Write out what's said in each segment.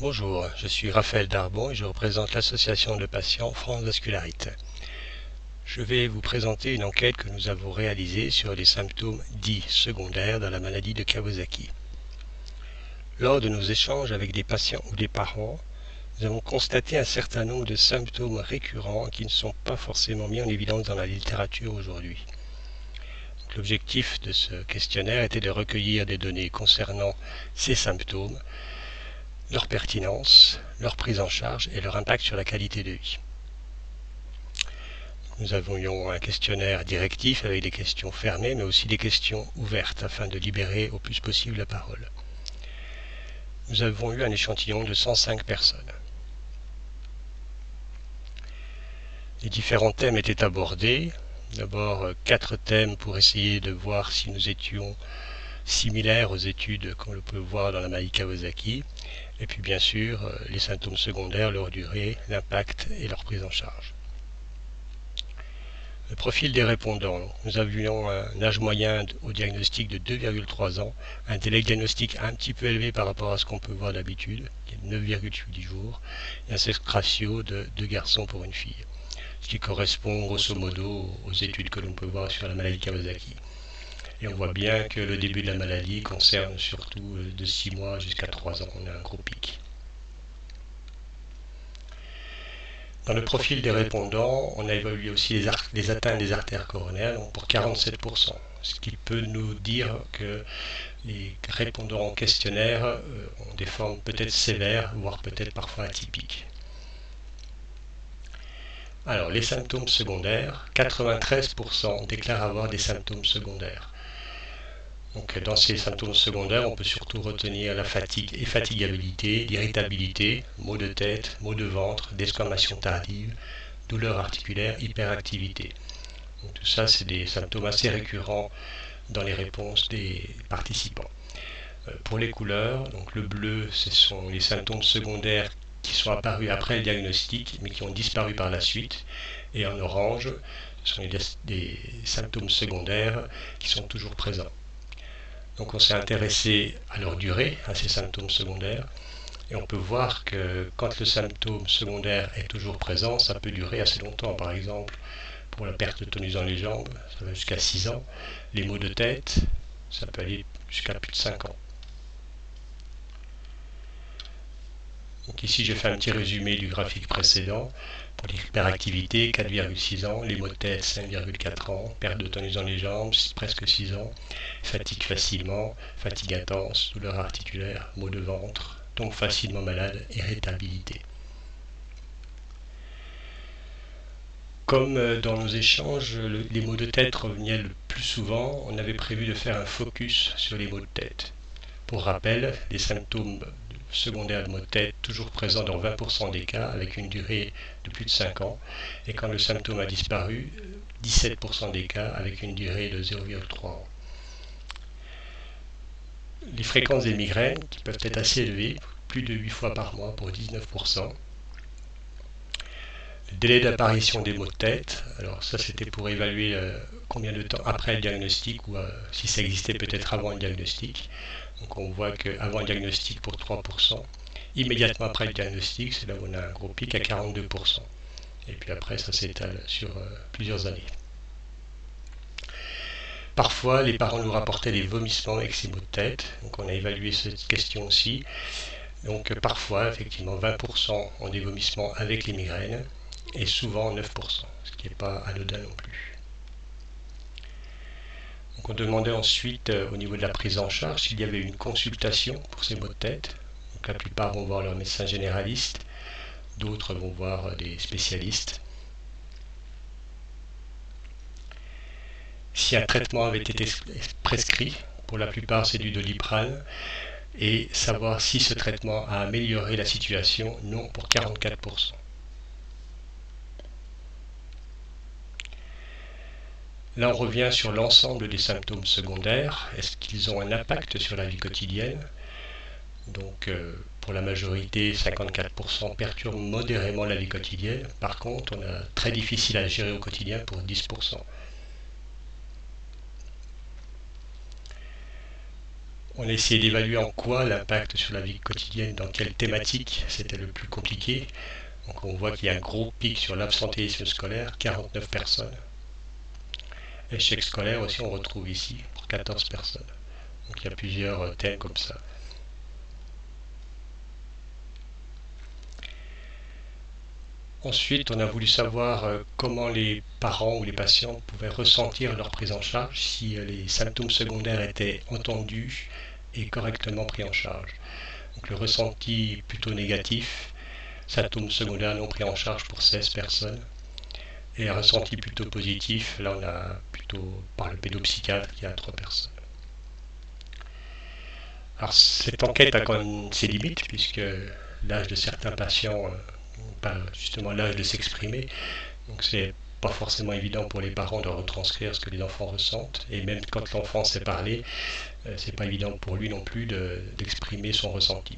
Bonjour, je suis Raphaël Darbon et je représente l'association de patients France Vascularite. Je vais vous présenter une enquête que nous avons réalisée sur les symptômes dits secondaires dans la maladie de Kawasaki. Lors de nos échanges avec des patients ou des parents, nous avons constaté un certain nombre de symptômes récurrents qui ne sont pas forcément mis en évidence dans la littérature aujourd'hui. L'objectif de ce questionnaire était de recueillir des données concernant ces symptômes, leur pertinence, leur prise en charge et leur impact sur la qualité de vie. Nous avions un questionnaire directif avec des questions fermées, mais aussi des questions ouvertes afin de libérer au plus possible la parole. Nous avons eu un échantillon de 105 personnes. Les différents thèmes étaient abordés. D'abord, 4 thèmes pour essayer de voir si nous étions similaires aux études qu'on peut voir dans la maladie Kawasaki. Et puis bien sûr, les symptômes secondaires, leur durée, l'impact et leur prise en charge. Le profil des répondants. Nous avions un âge moyen au diagnostic de 2,3 ans, un délai diagnostique un petit peu élevé par rapport à ce qu'on peut voir d'habitude, qui est 9,8 jours, et un sexe ratio de 2 garçons pour une fille, ce qui correspond grosso modo aux études que l'on peut voir sur la maladie Kawasaki. Et on voit bien que le début de la maladie concerne surtout de 6 mois jusqu'à 3 ans, on a un gros pic. Dans le profil des répondants, on a évalué aussi les atteintes des artères coronaires donc pour 47%, ce qui peut nous dire que les répondants au questionnaire ont des formes peut-être sévères, voire peut-être parfois atypiques. Alors, les symptômes secondaires, 93% déclarent avoir des symptômes secondaires. Donc, dans ces symptômes secondaires, on peut surtout retenir la fatigue et fatigabilité, l'irritabilité, maux de tête, maux de ventre, desquamations tardives, douleurs articulaires, hyperactivité. Donc, tout ça, c'est des symptômes assez récurrents dans les réponses des participants. Pour les couleurs, donc le bleu, ce sont les symptômes secondaires qui sont apparus après le diagnostic, mais qui ont disparu par la suite. Et en orange, ce sont des symptômes secondaires qui sont toujours présents. Donc on s'est intéressé à leur durée, à ces symptômes secondaires, et on peut voir que quand le symptôme secondaire est toujours présent, ça peut durer assez longtemps. Par exemple, pour la perte de tonus dans les jambes, ça va jusqu'à 6 ans. Les maux de tête, ça peut aller jusqu'à plus de 5 ans. Donc ici, j'ai fait un petit résumé du graphique précédent. Pour l'hyperactivité, 4,6 ans, les maux de tête, 5,4 ans, perte de tonus dans les jambes, presque 6 ans, fatigue facilement, fatigue intense, douleur articulaire, maux de ventre, donc facilement malade, irritabilité. Comme dans nos échanges, les maux de tête revenaient le plus souvent, on avait prévu de faire un focus sur les maux de tête. Pour rappel, les symptômes secondaires de maux de tête toujours présents dans 20% des cas avec une durée de plus de 5 ans, et quand le symptôme a disparu, 17% des cas avec une durée de 0,3 ans. Les fréquences des migraines qui peuvent être assez élevées, plus de 8 fois par mois pour 19%. Le délai d'apparition des maux de tête, alors ça c'était pour évaluer combien de temps après le diagnostic ou si ça existait peut-être avant le diagnostic. Donc on voit qu'avant le diagnostic pour 3%, immédiatement après le diagnostic, c'est là où on a un gros pic à 42%. Et puis après ça s'étale sur plusieurs années. Parfois les parents nous rapportaient des vomissements avec ces maux de tête, donc on a évalué cette question aussi. Donc parfois effectivement 20% ont des vomissements avec les migraines et souvent 9%, ce qui n'est pas anodin non plus. Donc on demandait ensuite au niveau de la prise en charge s'il y avait une consultation pour ces maux de tête. Donc la plupart vont voir leur médecin généraliste, d'autres vont voir des spécialistes. Si un traitement avait été prescrit, pour la plupart c'est du Doliprane, et savoir si ce traitement a amélioré la situation, non pour 44%. Là, on revient sur l'ensemble des symptômes secondaires. Est-ce qu'ils ont un impact sur la vie quotidienne? Donc, pour la majorité, 54% perturbent modérément la vie quotidienne. Par contre, on a très difficile à gérer au quotidien pour 10%. On a essayé d'évaluer en quoi l'impact sur la vie quotidienne, dans quelle thématique c'était le plus compliqué. Donc on voit qu'il y a un gros pic sur l'absentéisme scolaire, 49 personnes. Échec scolaire aussi on retrouve ici, pour 14 personnes. Donc il y a plusieurs thèmes comme ça. Ensuite, on a voulu savoir comment les parents ou les patients pouvaient ressentir leur prise en charge, si les symptômes secondaires étaient entendus et correctement pris en charge. Donc le ressenti plutôt négatif, symptômes secondaires non pris en charge pour 16 personnes, et un ressenti plutôt positif, là on a plutôt par le pédopsychiatre qui a 3 personnes. Alors cette enquête a quand même ses limites, puisque l'âge de certains patients pas justement l'âge de s'exprimer, donc c'est pas forcément évident pour les parents de retranscrire ce que les enfants ressentent, et même quand l'enfant sait parler, c'est pas évident pour lui non plus d'exprimer son ressenti.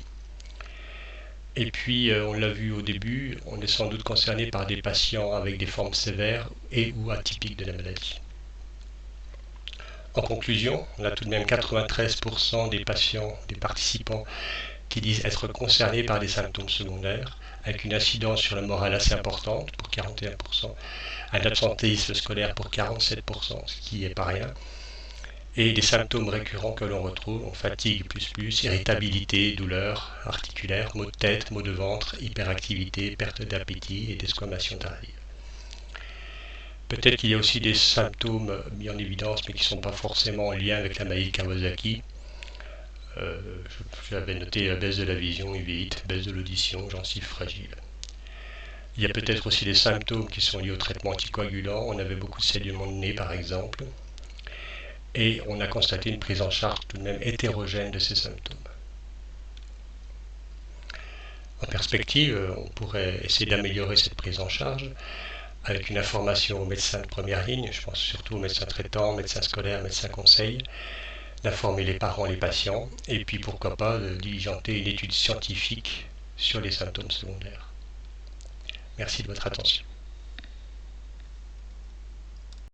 Et puis, on l'a vu au début, on est sans doute concerné par des patients avec des formes sévères et ou atypiques de la maladie. En conclusion, on a tout de même 93% des patients, des participants qui disent être concernés par des symptômes secondaires, avec une incidence sur la morale assez importante pour 41%, un absentéisme scolaire pour 47%, ce qui n'est pas rien, et des symptômes récurrents que l'on retrouve, fatigue irritabilité, douleur articulaire, maux de tête, maux de ventre, hyperactivité, perte d'appétit et desquamation tardive. Peut-être qu'il y a aussi des symptômes mis en évidence mais qui ne sont pas forcément en lien avec la maladie de Kawasaki. J'avais noté la baisse de la vision, uvite, baisse de l'audition, gencives fragiles. Il y a peut-être aussi des symptômes qui sont liés au traitement anticoagulant. On avait beaucoup de saignements de nez par exemple. Et on a constaté une prise en charge tout de même hétérogène de ces symptômes. En perspective, on pourrait essayer d'améliorer cette prise en charge avec une information aux médecins de première ligne, je pense surtout aux médecins traitants, médecins scolaires, médecins conseils, d'informer les parents, les patients, et puis pourquoi pas de diligenter une étude scientifique sur les symptômes secondaires. Merci de votre attention.